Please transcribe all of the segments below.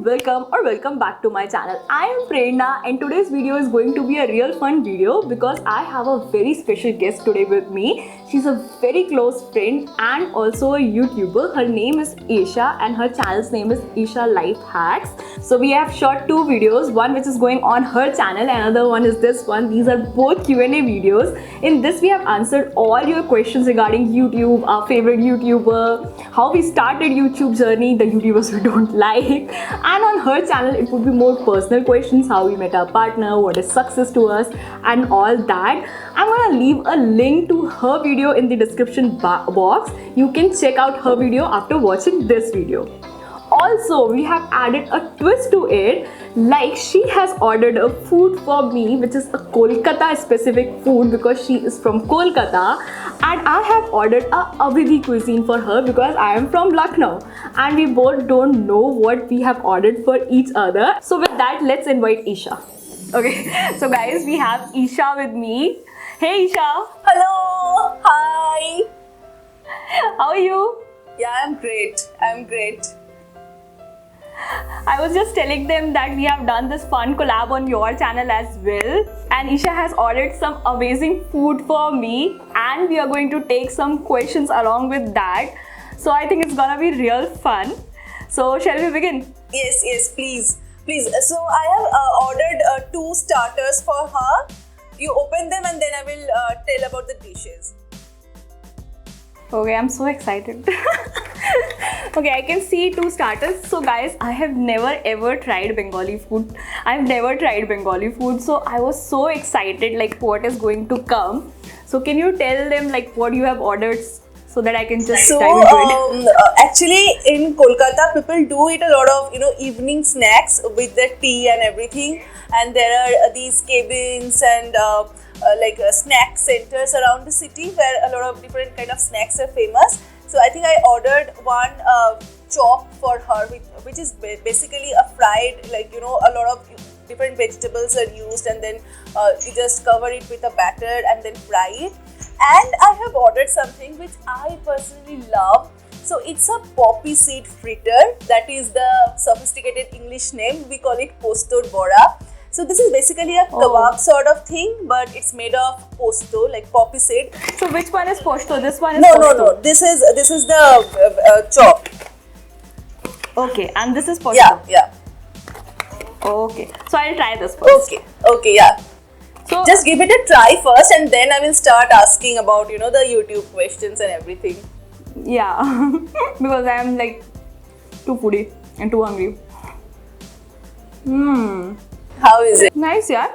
welcome back to my channel. I am Prerna and today's video is going to be a real fun video because I have a very special guest today with me. She's a very close friend and also a YouTuber. Her name is Isha and her channel's name is Isha Life Hacks. So we have shot two videos, one which is going on her channel, another one is this one. These are both Q&A videos. In this we have answered all your questions regarding YouTube, our favorite YouTuber, how we started YouTube journey, the YouTubers we don't like, and on her channel it would be more personal questions, how we met our partner, what is success to us and all that. I'm gonna leave a link to her video in the description box. You can check out her video after watching this video. Also, we have added a twist to it, like she has ordered a food for me which is a Kolkata specific food because she is from Kolkata, and I have ordered a Avidhi cuisine for her because I am from Lucknow and we both don't know what we have ordered for each other. So with that, let's invite Isha. Okay, so guys, we have Isha with me. Hey Isha. Hello. Hi. How are you? Yeah, I'm great. I was just telling them that we have done this fun collab on your channel as well, and Isha has ordered some amazing food for me and we are going to take some questions along with that. So I think it's gonna be real fun. So shall we begin? Yes, please. So I have ordered two starters for her. You open them and then I will tell about the dishes. Okay, I'm so excited. Okay, I can see two starters. So guys, I have never ever tried Bengali food. So I was so excited like what is going to come. So can you tell them like what you have ordered so that I can just dive into it? Actually in Kolkata people do eat a lot of evening snacks with the tea and everything, and there are these cabins and snack centers around the city where a lot of different kind of snacks are famous. So I think I ordered one chop for her, which is basically a fried, a lot of different vegetables are used, and then you just cover it with a batter and then fry it. And I have ordered something which I personally love. So it's a poppy seed fritter. That is the sophisticated English name. We call it posto bora. So this is basically a kebab sort of thing, but it's made of posto, like poppy seed. So which one is posto? This one is posto? No. This is the chop. Okay, and this is posto. Yeah. Okay, so I'll try this first. Okay, yeah. So just give it a try first, and then I will start asking about the YouTube questions and everything. Yeah, because I am like too foodie and too hungry. How is it? Nice, yeah.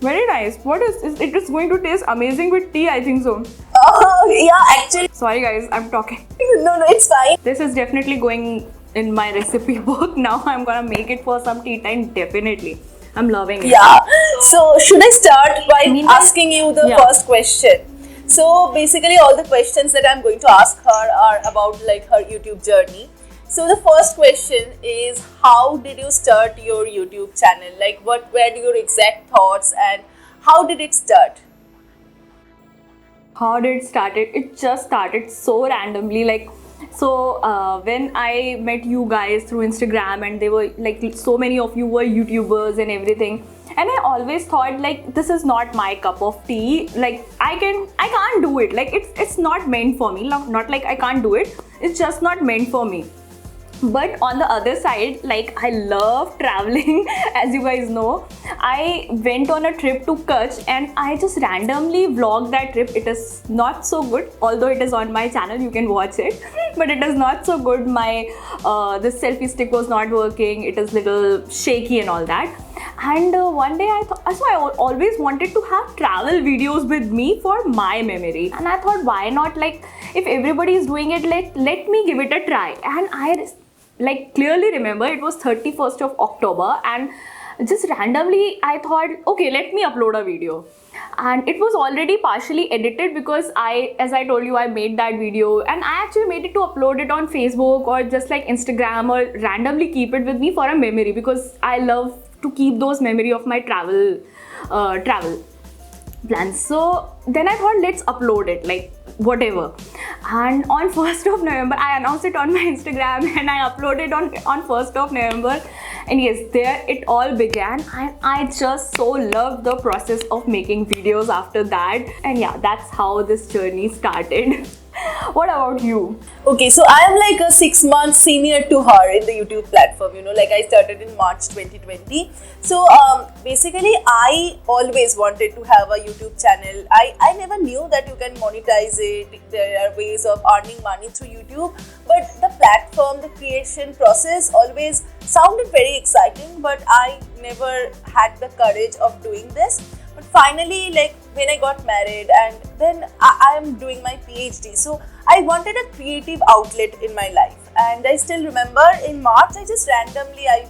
Very nice. What is it? Is going to taste amazing with tea, I think so. Oh, yeah, actually. Sorry guys, I'm talking. No, it's fine. This is definitely going in my recipe book. Now I'm gonna make it for some tea time, definitely. I'm loving it. Yeah. So should I start by asking you the first question? So basically all the questions that I'm going to ask her are about like her YouTube journey. So the first question is, how did you start your YouTube channel? Like what were your exact thoughts and how did it start? How did it started? It just started so randomly. When I met you guys through Instagram, and they were like so many of you were YouTubers and everything, and I always thought like this is not my cup of tea. Like I can't do it. Like it's not meant for me. Not like I can't do it. It's just not meant for me. But on the other side, like I love traveling. As you guys know, I went on a trip to Kutch and I just randomly vlogged that trip. It is not so good, although it is on my channel, you can watch it. But it is not so good. My this selfie stick was not working. It is little shaky and all that. And one day I always wanted to have travel videos with me for my memory. And I thought, why not? Like if everybody is doing it, let me give it a try. And I clearly remember it was 31st of October, and just randomly I thought, okay, let me upload a video. And it was already partially edited because as I told you, I made that video and I actually made it to upload it on Facebook or just like Instagram, or randomly keep it with me for a memory, because I love to keep those memory of my travel plans. So then I thought, let's upload it. Like whatever. And on 1st of November, I announced it on my Instagram and I uploaded on 1st of November. And yes, there it all began, and I just so loved the process of making videos after that. And yeah, that's how this journey started. What about you? Okay, so I am like a 6 month senior to her in the YouTube platform. Like I started in March 2020. So basically, I always wanted to have a YouTube channel. I never knew that you can monetize it. There are ways of earning money through YouTube, but the platform, the creation process always sounded very exciting. But I never had the courage of doing this. But finally, like when I got married, and then I am doing my PhD, so I wanted a creative outlet in my life. And I still remember in March, I just randomly, I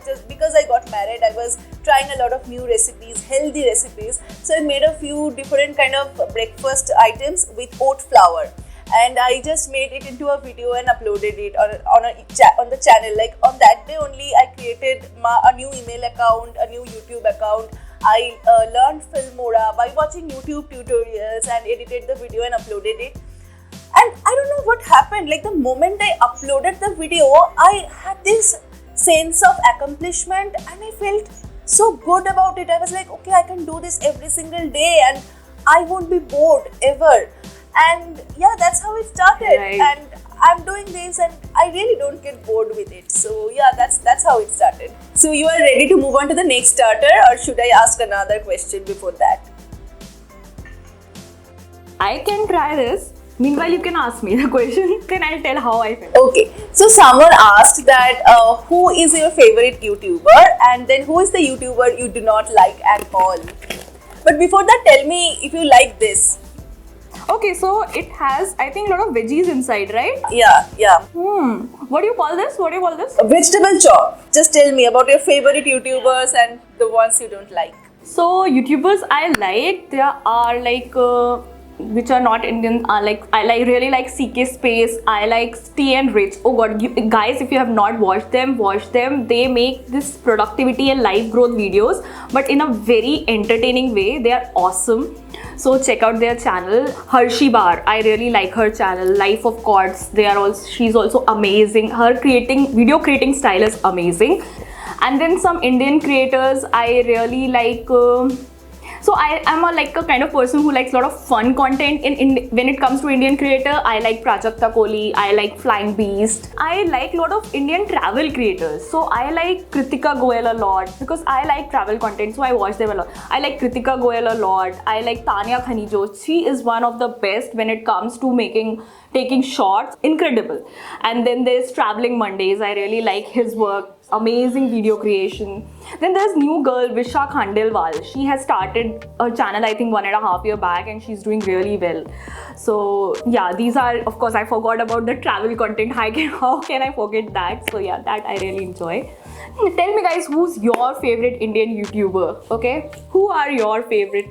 just because I got married, I was trying a lot of new recipes, healthy recipes. So I made a few different kind of breakfast items with oat flour. And I just made it into a video and uploaded it on the channel. Like on that day only, I created a new email account, a new YouTube account. I learned Filmora by watching YouTube tutorials and edited the video and uploaded it. And I don't know what happened. Like the moment I uploaded the video, I had this sense of accomplishment and I felt so good about it. I was like, okay, I can do this every single day and I won't be bored ever. And yeah, that's how it started. Right. And I'm doing this and I really don't get bored with it. So yeah, that's how it started. So you are ready to move on to the next starter, or should I ask another question before that? I can try this. Meanwhile, you can ask me the question, then I'll tell how I feel. Okay, so someone asked that who is your favorite YouTuber, and then who is the YouTuber you do not like at all? But before that, tell me if you like this. Okay, so it has, I think, a lot of veggies inside, right? Yeah. What do you call this? A vegetable chop. Just tell me about your favorite YouTubers and the ones you don't like. So YouTubers I like, there are like which are not Indian. I really like CK Space. I like T and Rich. Oh god, guys, if you have not watched them, watch them. They make this productivity and life growth videos, but in a very entertaining way. They are awesome. So check out their channel. Harshi Bar, I really like her channel. Life of Chords, she's also amazing. Her video creating style is amazing. And then some Indian creators I really like. So I am a kind of person who likes a lot of fun content. When it comes to Indian creator, I like Prajakta Kohli, I like Flying Beast. I like a lot of Indian travel creators. So I like Kritika Goyal a lot because I like travel content, so I watch them a lot. I like Kritika Goyal a lot. I like Tanya Khanijo. She is one of the best when it comes to taking shots. Incredible. And then there's Traveling Mondays. I really like his work. Amazing video creation. Then there's new girl Visha Khandelwal. She has started a channel I think 1.5 years back and she's doing really well. So yeah, these are, of course, I forgot about the travel content. How can I forget that? So yeah, that I really enjoy. Tell me guys, who's your favorite Indian YouTuber? Okay, who are your favorite?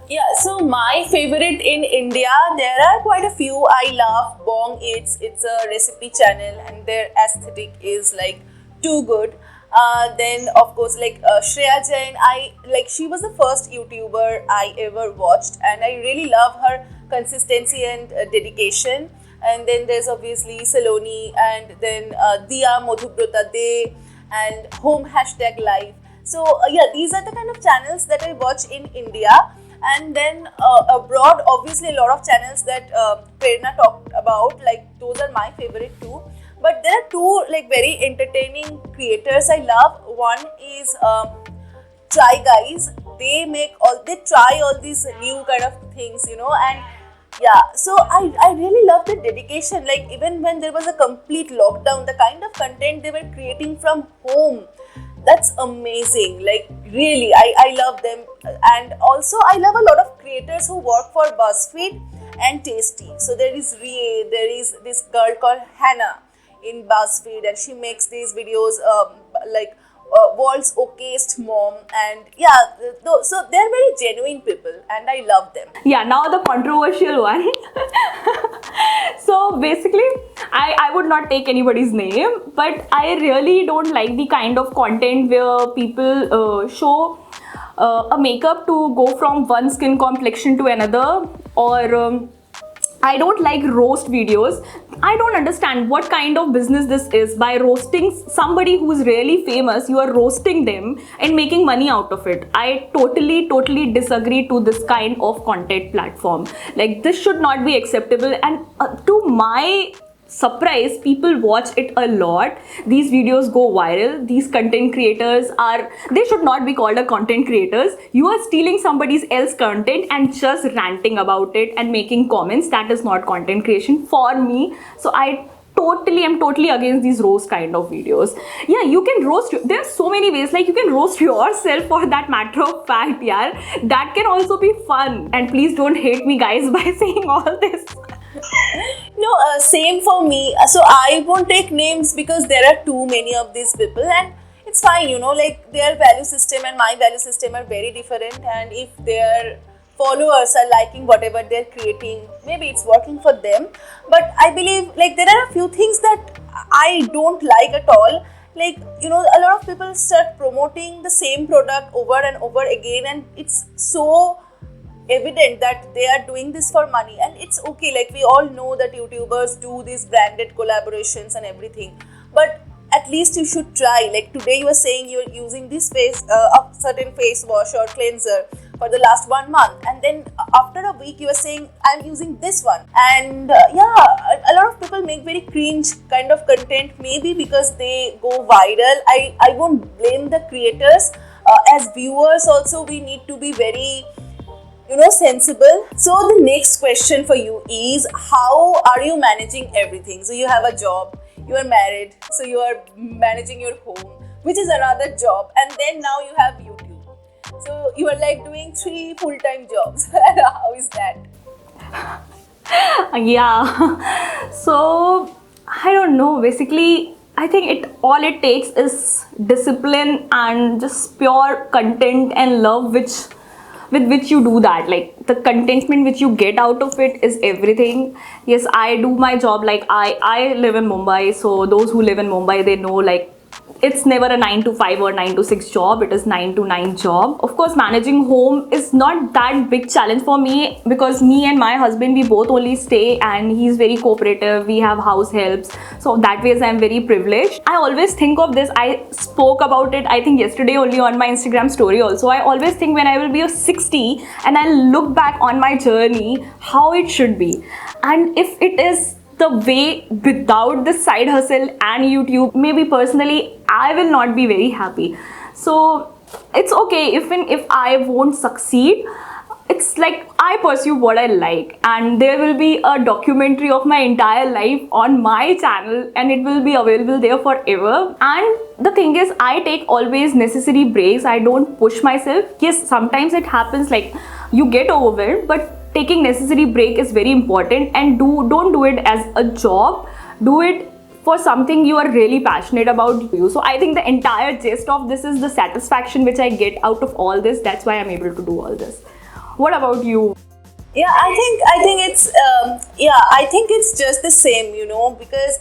Yeah, so my favorite in India, there are quite a few. I love Bong Eats. It's a recipe channel and their aesthetic is like too good. Then of course Shreya Jain, she was the first YouTuber I ever watched and I really love her consistency and dedication. And then there's obviously Saloni, and then Diya Madhubrata Day and Home #Life. So yeah, these are the kind of channels that I watch in India. And then abroad, obviously a lot of channels that Prerna talked about, like those are my favorite too. But there are two very entertaining creators I love. One is Try Guys. They try all these new kind of things, and yeah, so I really love the dedication. Like even when there was a complete lockdown, the kind of content they were creating from home, that's amazing. Like really, I love them. And also I love a lot of creators who work for BuzzFeed and Tasty. So there is this girl called Hannah in BuzzFeed, and she makes these videos world's okayest mom, and yeah, so they're very genuine people and I love them. Yeah, now the controversial one. So basically, I would not take anybody's name, but I really don't like the kind of content where people show a makeup to go from one skin complexion to another, or I don't like roast videos. I don't understand what kind of business this is. By roasting somebody who's really famous, you are roasting them and making money out of it. I totally disagree to this kind of content platform. Like, this should not be acceptable. And to my surprise, people watch it a lot. These videos go viral. These content creators they should not be called a content creators. You are stealing somebody else's content and just ranting about it and making comments. That is not content creation for me. So I am totally against these roast kind of videos. Yeah, you can roast, there's so many ways, like you can roast yourself for that matter of fact. Yeah, that can also be fun. And please don't hate me guys by saying all this. No, same for me. So I won't take names because there are too many of these people, and it's fine, you know, like their value system and my value system are very different, and if their followers are liking whatever they're creating, maybe it's working for them. But I believe like there are a few things that I don't like at all. Like, you know, a lot of people start promoting the same product over and over again, and it's so evident that they are doing this for money, and it's okay. Like, we all know that YouTubers do these branded collaborations and everything, but at least you should try. Like, today you are saying you're using this a certain face wash or cleanser for the last 1 month, and then after a week you are saying I'm using this one. And yeah, a lot of people make very cringe kind of content, maybe because they go viral. I won't blame the creators. As viewers also, we need to be very, you know, sensible. So the next question for you is, how are you managing everything? So you have a job, you are married, so you are managing your home, which is another job, and then now you have YouTube. So you are like doing 3 full-time jobs. How is that? Yeah. So I don't know. Basically, I think all it takes is discipline and just pure content and love with which you do that. Like, the contentment which you get out of it is everything. Yes, I do my job. Like, I live in Mumbai, so those who live in Mumbai, they know, like, it's never a 9 to 5 or 9 to 6 job. It is 9 to 9 job. Of course, managing home is not that big challenge for me, because me and my husband, we both only stay, and he's very cooperative. We have house helps, so that ways I'm very privileged. I always think of this. I spoke about it, I think yesterday only, on my Instagram story also. I always think when I will be 60 and I'll look back on my journey, how it should be. And if it is the way without the side hustle and YouTube, maybe personally I will not be very happy. So it's okay even if I won't succeed. It's like I pursue what I like, and there will be a documentary of my entire life on my channel, and it will be available there forever. And the thing is, I take always necessary breaks. I don't push myself. Yes, sometimes it happens, like you get overwhelmed, but taking necessary break is very important. And don't do it as a job. Do it for something you are really passionate about. So I think the entire gist of this is the satisfaction which I get out of all this. That's why I'm able to do all this. What about you? Yeah, I think it's I think it's just the same, you know, because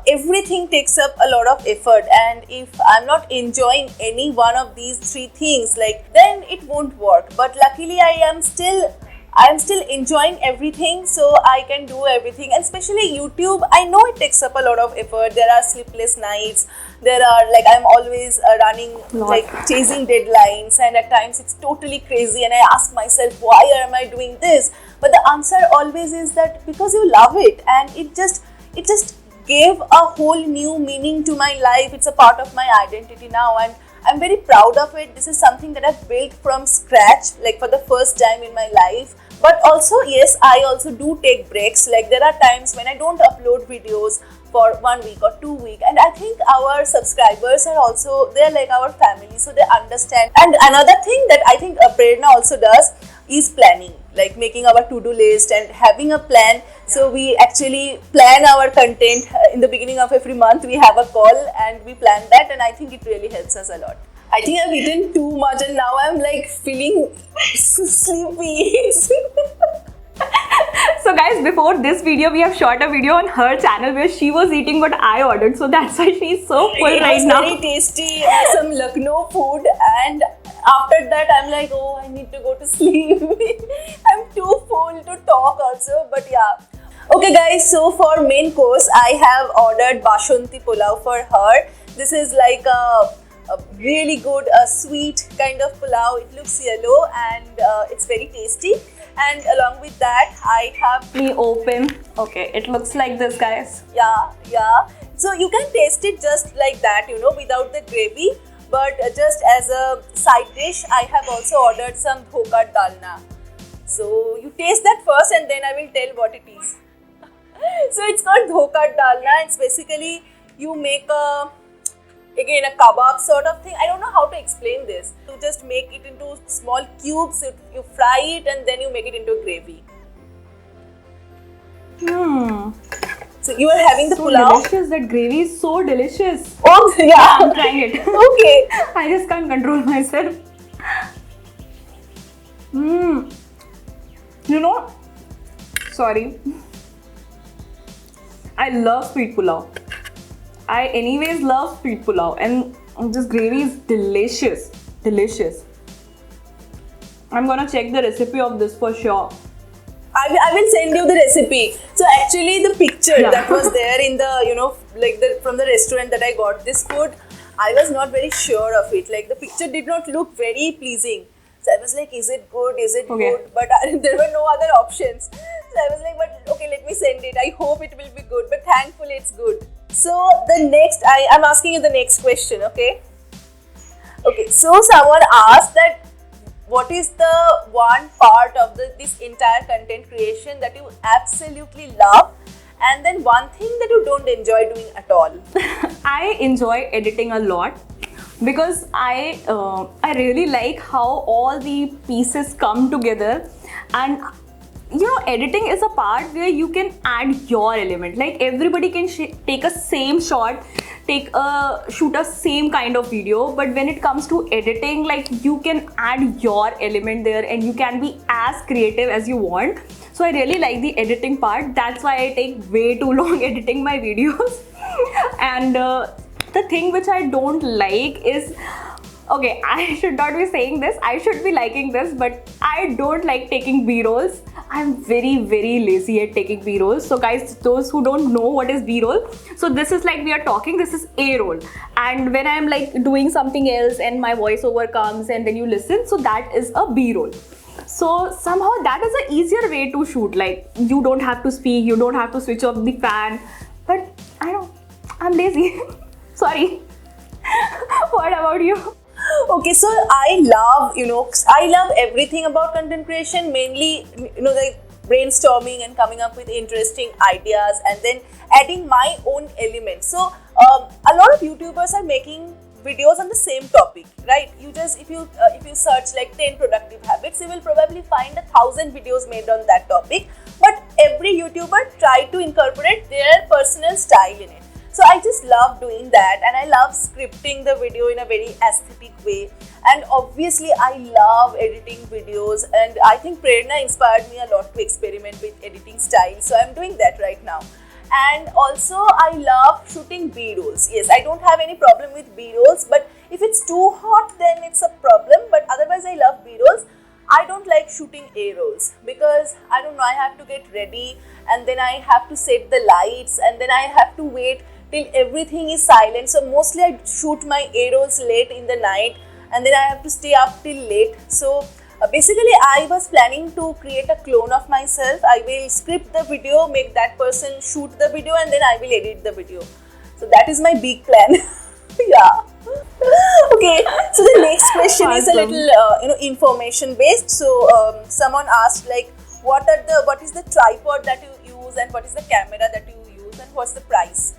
everything takes up a lot of effort, and if I'm not enjoying any one of these 3 things, like, then it won't work. But luckily I am still enjoying everything, so I can do everything. And especially YouTube, I know it takes up a lot of effort. There are sleepless nights. There are, like, I'm always running, like, chasing deadlines, and at times it's totally crazy, and I ask myself, why am I doing this? But the answer always is that because you love it, and it just gave a whole new meaning to my life. It's a part of my identity now, and I'm very proud of it. This is something that I've built from scratch, like, for the first time in my life. But also, yes, I also do take breaks. Like, there are times when I don't upload videos for 1 week or 2 weeks, and I think our subscribers are also, they're like our family, so they understand. And another thing that I think Prerna also does is planning, like making our to-do list and having a plan. So we actually plan our content in the beginning of every month. We have a call and we plan that, and I think it really helps us a lot. I think I've eaten too much, and now I'm like feeling sleepy. So guys, before this video, we have shot a video on her channel where she was eating what I ordered. So that's why she's so full right now. It was very tasty, some Lucknow food, and after that I'm like, oh, I need to go to sleep. I'm too full to talk also, but yeah. Okay guys, so for main course I have ordered Bashanti pulao for her. This is like a really good sweet kind of pulao. It looks yellow and it's very tasty. And along with that I have, Me open. Okay, it looks like this, guys. yeah. So you can taste it just like that, you know, without the gravy. But just as a side dish, I have also ordered some dhoka dalna. So you taste that first and then I will tell what it is. So it's called dhoka dalna. It's basically you make a kebab sort of thing. I don't know how to explain this. You just make it into small cubes, you fry it and then you make it into gravy. So you are having the So pulao. delicious. That gravy is so delicious. Oh yeah. I'm trying it. Okay. I just can't control myself. You know, sorry. I love sweet pulao. I anyways love sweet pulao, and this gravy is delicious. Delicious. I'm gonna check the recipe of this for sure. I will send you the recipe. So actually the picture that was there in the, you know, like from the restaurant that I got this food, I was not very sure of it. Like the picture did not look very pleasing. So I was like, is it good? Is it good? But there were no other options. So I was like, but okay, let me send it. I hope it will be good. But thankfully it's good. So the next, I'm asking you the next question, okay? Okay, so someone asked that what is the one part of this entire content creation that you absolutely love, and then one thing that you don't enjoy doing at all? I enjoy editing a lot because I really like how all the pieces come together, and you know, editing is a part where you can add your element. Like everybody can take a same shot, shoot a same kind of video, but when it comes to editing, like you can add your element there and you can be as creative as you want. So I really like the editing part. That's why I take way too long editing my videos. And the thing which I don't like is, okay, I should not be saying this, I should be liking this, but I don't like taking B-rolls. I'm very, very lazy at taking B-rolls. So guys, those who don't know what is B-roll, so this is like we are talking, this is A-roll. And when I'm like doing something else and my voiceover comes and then you listen, so that is a B-roll. So somehow that is an easier way to shoot. Like you don't have to speak, you don't have to switch off the fan. But I don't, I'm lazy. Sorry. What about you? Okay, so I love everything about content creation, mainly, you know, like brainstorming and coming up with interesting ideas and then adding my own elements. So a lot of YouTubers are making videos on the same topic, right? You just, if you search like 10 productive habits, you will probably find 1,000 videos made on that topic, but every YouTuber tried to incorporate their personal style in it. So I just love doing that, and I love scripting the video in a very aesthetic way. And obviously I love editing videos, and I think Prerna inspired me a lot to experiment with editing style. So I'm doing that right now. And also I love shooting B-rolls. Yes, I don't have any problem with B-rolls, but if it's too hot then it's a problem. But otherwise I love B-rolls. I don't like shooting A-rolls because I don't know, I have to get ready and then I have to set the lights and then I have to wait till everything is silent. So mostly I shoot my A-rolls late in the night and then I have to stay up till late. So basically I was planning to create a clone of myself. I will script the video, make that person shoot the video, and then I will edit the video. So that is my big plan. Yeah. Okay, so the next question is a little information based. So someone asked like what is the tripod that you use and what is the camera that you use and what's the price?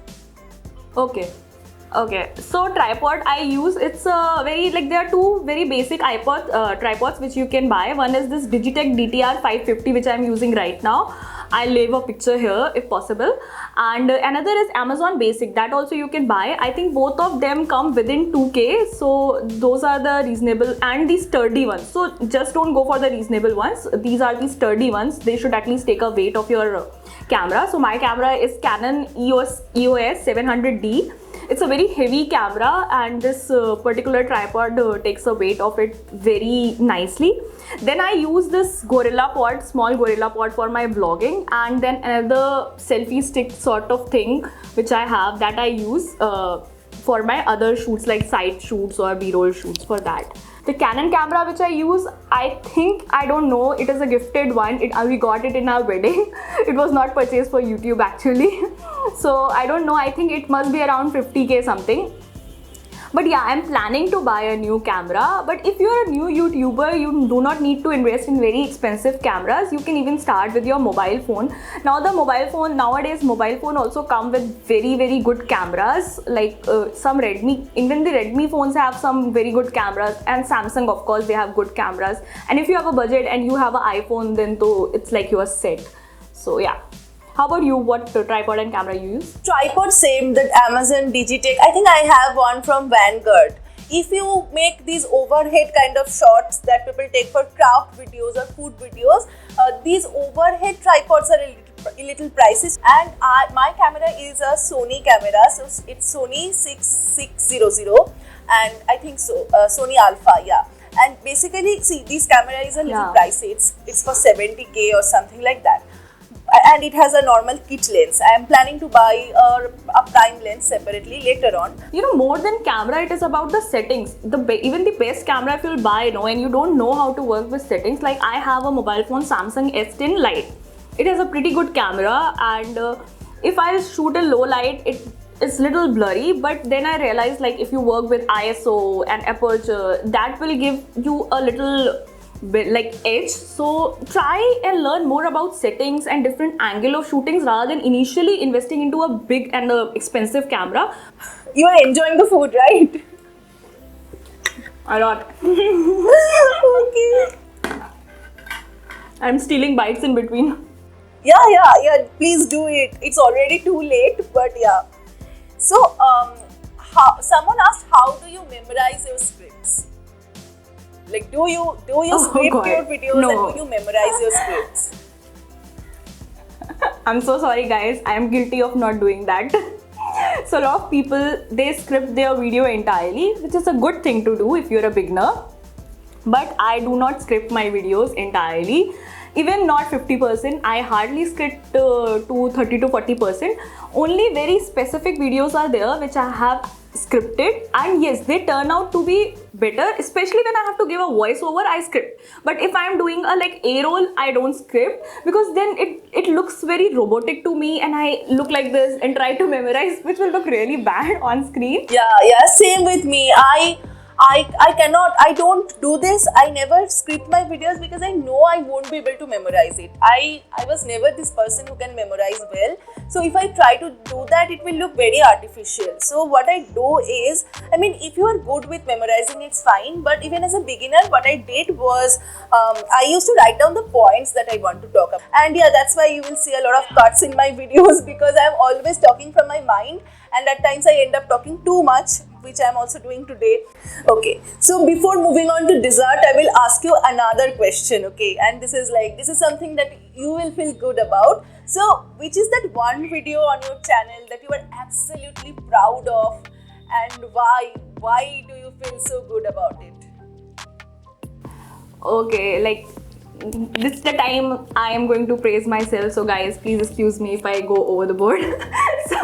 Okay, so tripod I use, it's very, like there are two very basic tripods which you can buy. One is this Digitech DTR 550 which I am using right now. I'll leave a picture here if possible. And another is Amazon Basic, that also you can buy. I think both of them come within 2K, so those are the reasonable and the sturdy ones. So just don't go for the reasonable ones. These are the sturdy ones. They should at least take a weight of your camera. So my camera is Canon EOS 700D. It's a very heavy camera, and this particular tripod takes the weight of it very nicely. Then I use this Gorilla Pod, small Gorilla Pod, for my vlogging, and then another selfie stick sort of thing which I have that I use for my other shoots, like side shoots or b-roll shoots for that. The Canon camera which I use, I think, I don't know, it is a gifted one. We got it in our wedding. It was not purchased for YouTube actually. So I don't know, I think it must be around 50k something. But yeah, I'm planning to buy a new camera. But if you're a new YouTuber, you do not need to invest in very expensive cameras. You can even start with your mobile phone. Now the mobile phone, nowadays mobile phone also come with very good cameras. Like some Redmi, even the Redmi phones have some very good cameras, and Samsung of course, they have good cameras. And if you have a budget and you have an iPhone, then though it's like you are set. So yeah. How about you? What tripod and camera you use? Tripod, same, that Amazon Digitech. I think I have one from Vanguard. If you make these overhead kind of shots that people take for craft videos or food videos, these overhead tripods are a little pricey. And my camera is a Sony camera, so it's Sony 6600, and I think so Sony Alpha, yeah. And basically, see, this camera is a little pricey. It's for 70k or something like that. And it has a normal kit lens. I am planning to buy a prime lens separately later on. You know, more than camera, it is about the settings. Even the best camera, if you'll buy, and you don't know how to work with settings, like I have a mobile phone, Samsung S10 Lite. It has a pretty good camera, and if I shoot a low light, it's little blurry. But then I realized, like, if you work with ISO and aperture, that will give you a little like edge. So try and learn more about settings and different angle of shootings rather than initially investing into a big and expensive camera. You are enjoying the food, right? A lot. Okay. I'm stealing bites in between. Yeah, please do it. It's already too late, but yeah. So someone asked, how do you memorize your scripts? Like, do you script your videos and do you memorize your scripts? I'm so sorry guys, I am guilty of not doing that. So a lot of people, they script their video entirely, which is a good thing to do if you're a beginner. But I do not script my videos entirely. Even not 50%, I hardly script to 30 to 40%. Only very specific videos are there which I have scripted, and yes, they turn out to be better, especially when I have to give a voiceover. I script. But if I'm doing a like A-roll, I don't script, because then it looks very robotic to me, and I look like this and try to memorize, which will look really bad on screen. Yeah, same with me. I don't do this. I never script my videos because I know I won't be able to memorize it. I was never this person who can memorize well. So if I try to do that, it will look very artificial. So what I do is, I mean, if you are good with memorizing, it's fine. But even as a beginner, what I did was, I used to write down the points that I want to talk about. And yeah, that's why you will see a lot of cuts in my videos, because I'm always talking from my mind. And at times I end up talking too much, which I'm also doing today. Okay, so before moving on to dessert, I will ask you another question, okay? And this is something that you will feel good about. So, which is that one video on your channel that you are absolutely proud of, and why? Why do you feel so good about it? Okay, like, this is the time I am going to praise myself, so guys, please excuse me if I go over the board. So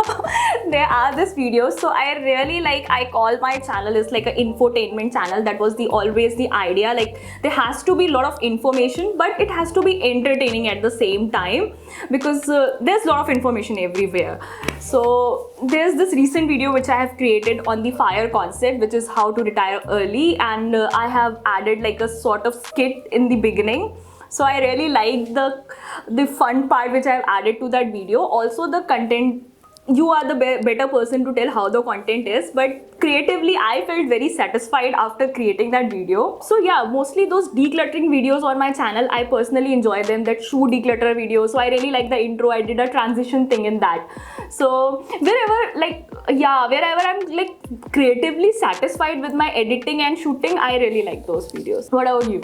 there are these videos, so I really like, I call my channel is like an infotainment channel. That was always the idea. Like, there has to be a lot of information, but it has to be entertaining at the same time, because there's a lot of information everywhere. So there's this recent video which I have created on the FIRE concept, which is how to retire early, and I have added like a sort of skit in the beginning. So I really like the fun part which I have added to that video. Also the content, you are the better person to tell how the content is, but creatively I felt very satisfied after creating that video. So yeah, mostly those decluttering videos on my channel, I personally enjoy them, that shoe declutter video. So I really like the intro. I did a transition thing in that. So wherever I'm like creatively satisfied with my editing and shooting, I really like those videos. What about you?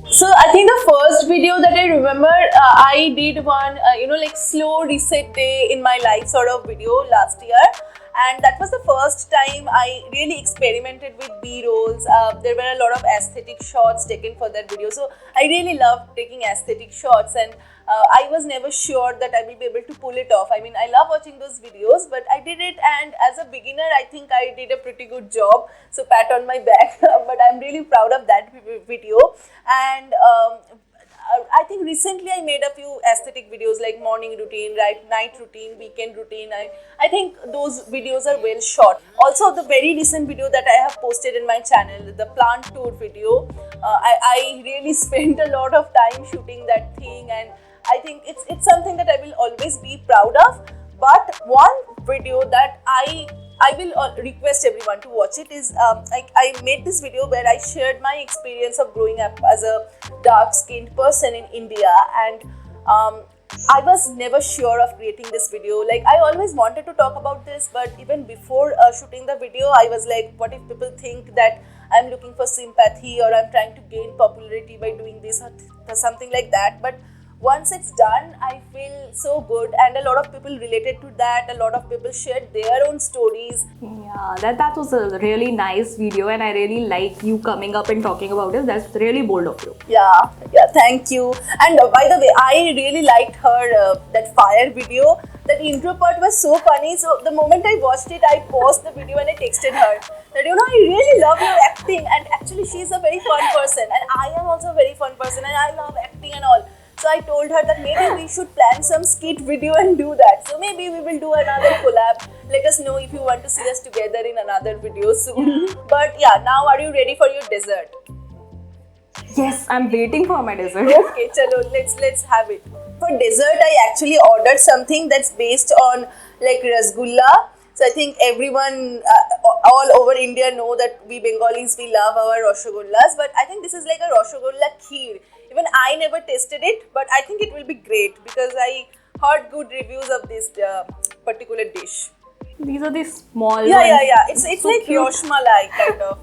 So I think the first video that I remember, I did one, like slow reset day in my life sort of video last year. and that was the first time I really experimented with B-rolls. There were a lot of aesthetic shots taken for that video, so I really loved taking aesthetic shots, and I was never sure that I will be able to pull it off. I mean, I love watching those videos, but I did it, and as a beginner, I think I did a pretty good job. So pat on my back, but I'm really proud of that video. And I think recently I made a few aesthetic videos like morning routine, right, night routine, weekend routine. I think those videos are well shot. Also, the very recent video that I have posted in my channel, the plant tour video, I really spent a lot of time shooting that thing, and I think it's something that I will always be proud of. But one video that I will request everyone to watch it is I made this video where I shared my experience of growing up as a dark-skinned person in India, and I was never sure of creating this video. Like, I always wanted to talk about this, but even before shooting the video, I was like, what if people think that I'm looking for sympathy or I'm trying to gain popularity by doing this or something like that. But once it's done, I feel so good, and a lot of people related to that. A lot of people shared their own stories. Yeah, that was a really nice video, and I really like you coming up and talking about it. That's really bold of you. Yeah, thank you. And by the way, I really liked her that fire video. That intro part was so funny. So the moment I watched it, I paused the video and I texted her that, I really love your acting, and actually she's a very fun person, and I am also a very fun person, and I love acting and all. So I told her that maybe we should plan some skit video and do that. So maybe we will do another collab. Let us know if you want to see us together in another video soon. But yeah, now are you ready for your dessert? Yes, I'm waiting for my dessert. Okay, chalo, let's have it. For dessert, I actually ordered something that's based on like rasgulla. So I think everyone all over India know that we Bengalis, we love our rasgullas. But I think this is like a rasgulla kheer. Even I never tasted it, but I think it will be great because I heard good reviews of this particular dish. These are the small ones. Yeah. It's So like cute. Rosh Malai kind of.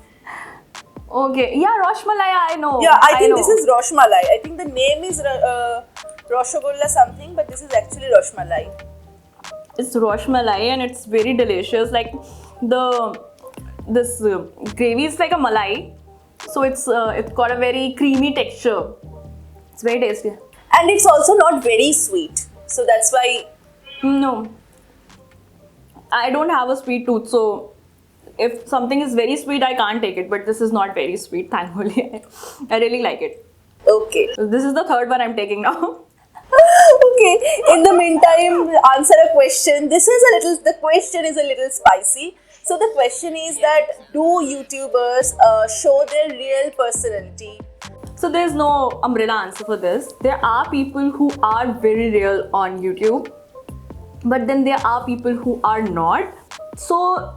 Okay, yeah, Rosh Malai, I know. Yeah, I think know. this is Rosh Malai. I think the name is Rasgulla something, but this is actually Rosh Malai. It's Rosh Malai, and it's very delicious. Like this gravy is like a malai, so it's got a very creamy texture. It's very tasty. And it's also not very sweet. So that's why. No, I don't have a sweet tooth, so if something is very sweet, I can't take it. But this is not very sweet, thankfully. I really like it. Okay. So this is the third one I'm taking now. Okay. In the meantime, answer a question. The question is a little spicy. So the question is that, do YouTubers show their real personality? So there's no umbrella answer for this. There are people who are very real on YouTube, but then there are people who are not. So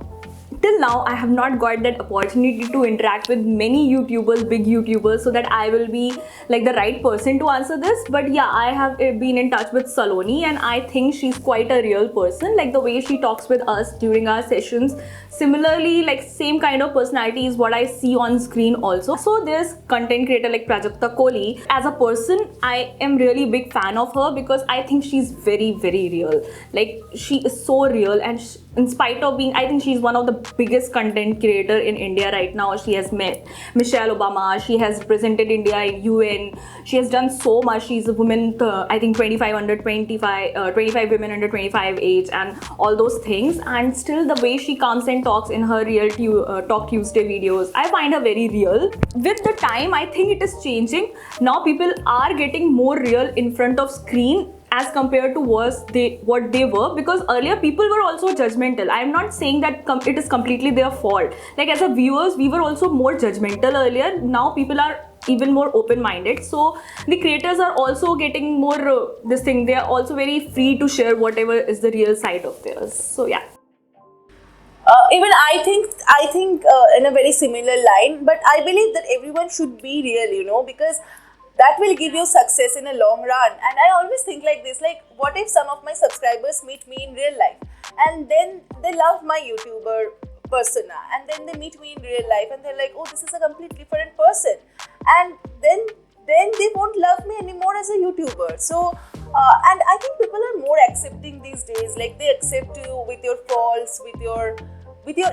till now, I have not got that opportunity to interact with many YouTubers, big YouTubers, so that I will be like the right person to answer this. But yeah, I have been in touch with Saloni, and I think she's quite a real person. Like the way she talks with us during our sessions, similarly, like same kind of personality is what I see on screen also. So there's content creator like Prajakta Kohli. As a person, I am really big fan of her because I think she's very, very real. Like she is so real, and in spite of being, I think she's one of the biggest content creator in India right now. She has met Michelle Obama. She has represented India in UN. She has done so much. She's a woman, I think 25 women under 25 age and all those things. And still the way she comes and talks in her Talk Tuesday videos, I find her very real. With the time, I think it is changing. Now people are getting more real in front of screen as compared to what they were, because earlier people were also judgmental. I'm not saying that it is completely their fault. Like as a viewers, we were also more judgmental earlier. Now people are even more open-minded. So the creators are also getting more they are also very free to share whatever is the real side of theirs. So yeah. Even I think in a very similar line, but I believe that everyone should be real, because that will give you success in a long run. And I always think like this, like what if some of my subscribers meet me in real life and then they love my YouTuber persona, and then they meet me in real life and they're like, oh, this is a completely different person, and then then they won't love me anymore as a YouTuber. So, and I think people are more accepting these days. Like they accept you with your faults, with your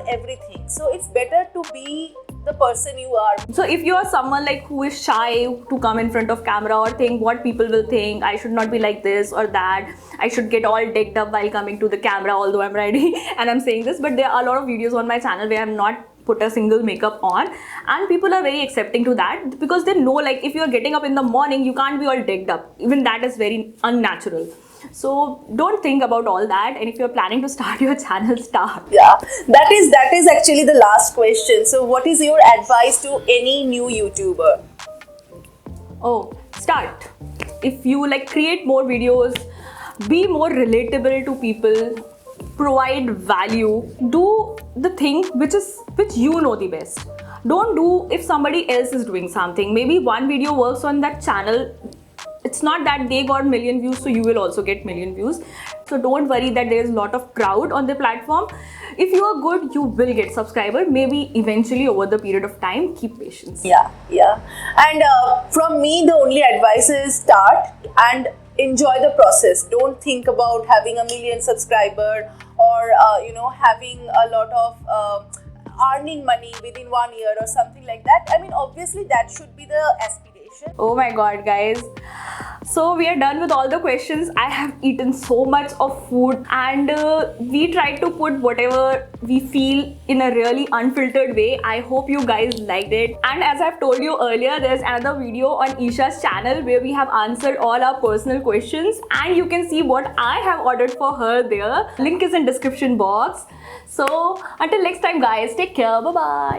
everything. So it's better to be the person you are. So if you are someone like who is shy to come in front of camera or think what people will think, I should not be like this or that, I should get all decked up while coming to the camera, although I'm ready and I'm saying this, but there are a lot of videos on my channel where I'm not put a single makeup on, and people are very accepting to that because they know, like, if you're getting up in the morning, you can't be all decked up. Even that is very unnatural. So don't think about all that, and if you're planning to start your channel, start. Yeah, that is actually the last question. So what is your advice to any new YouTuber? Oh, start. If you like, create more videos, be more relatable to people, provide value, do the thing which you know the best. Don't do if somebody else is doing something. Maybe one video works on that channel. It's not that they got million views, so you will also get million views. So don't worry that there is a lot of crowd on the platform. If you are good, you will get subscribers. Maybe eventually over the period of time. Keep patience. Yeah. And from me, the only advice is start and enjoy the process. Don't think about having a million subscribers or having a lot of earning money within 1 year or something like that. I mean, obviously that should be the aspiration. Oh my god, guys. So we are done with all the questions. I have eaten so much of food, and we tried to put whatever we feel in a really unfiltered way. I hope you guys liked it. And as I've told you earlier, there's another video on Isha's channel where we have answered all our personal questions, and you can see what I have ordered for her there. Link is in description box. So until next time, guys, take care. Bye bye.